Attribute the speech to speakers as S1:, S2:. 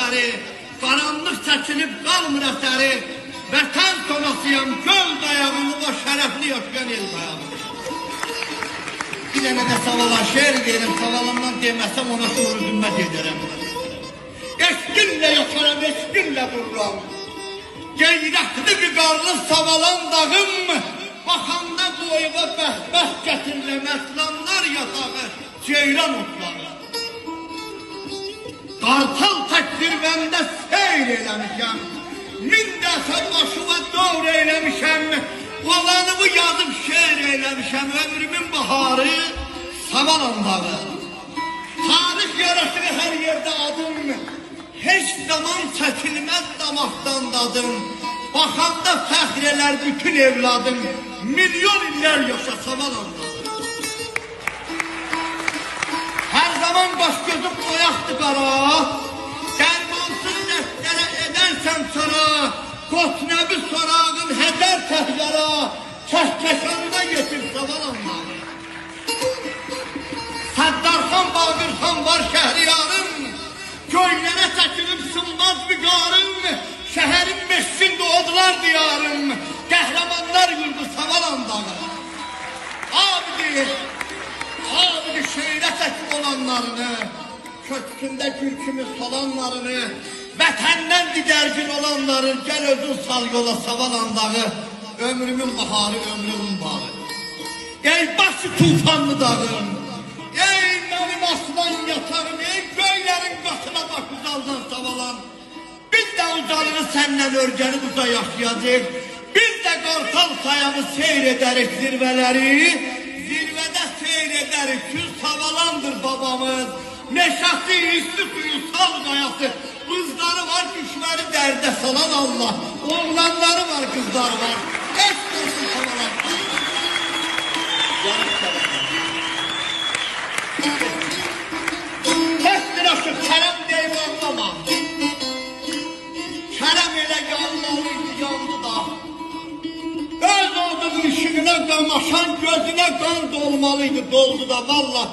S1: zəfəri, qaranlıq çəkilib qalmır əsəri, vətən sonasıyam, göl dayağını, o şərəfli yaşayan el dayağını. Bir dənə də savala şeir verim, savalımdan deməsəm ona sonra zümmət edərəm. Eşqinlə yaşaram, eşqinlə vururam. Geyrətli bir qarlı savalan dağım, baxanda boyuna bəhbəh gətiriləm, əslanlar yatağı, ceyran otları. Qartal təkdirvəndə seyr eləmişəm, min dəfə başıma doğru eyləmişəm, olanımı yazıb şeir eyləmişəm, ömrümün baharı Savalan dağı. Tarix yarasını hər yerdə adım, heç zaman çəkilməz damaqdan dadım, baxanda fəxr elər bütün evladım, milyon illər yaşa Savalan dağı. Hər zaman baş gözüm oyaqdı qara, dərmansız dəstərə edərsən sonra, qotnəbi sorağın hədər təhlərə, kəhkəşanda yetir Savalan dağı. Səddarxan Bağırxan var şəhriyarım, göylərə çəkilib sınmaz büqarım, şəhərin meşqin doğdular diyarım, qəhrəmanlar yurdu Savalan dağı. Abidi şeirə çəkib olanlarını, köksündə gül kimi solanlarını, vətəndən didərgin olanları, gəl özün sal yola Savalan dağı, ömrümün baharı, ömrümün bağı. Ey başı tufanlı dağım, ey mənim aslan yatağım, ey göylərin qatına bax uzaldan Savalan. Biz də ucalını səndən örgənib uza yaşayacaq, biz də qartal sayamı seyr edərik zirvələri, zirvədə seyr edərik ki, Savalandır babamız, neşəsi, üstü suyu, sal qayası, qızları var, düşməni dərdə salan Allah, oğlanları var, qızları var, eşq olsun Savalan. Kəsdir aşıq, kərəm deyib ağlama, kərəm elə yanmalıydı, yandı da, öz olduğun işinə qamaşan gözünə qan dolmalıydı, doldu da, valla.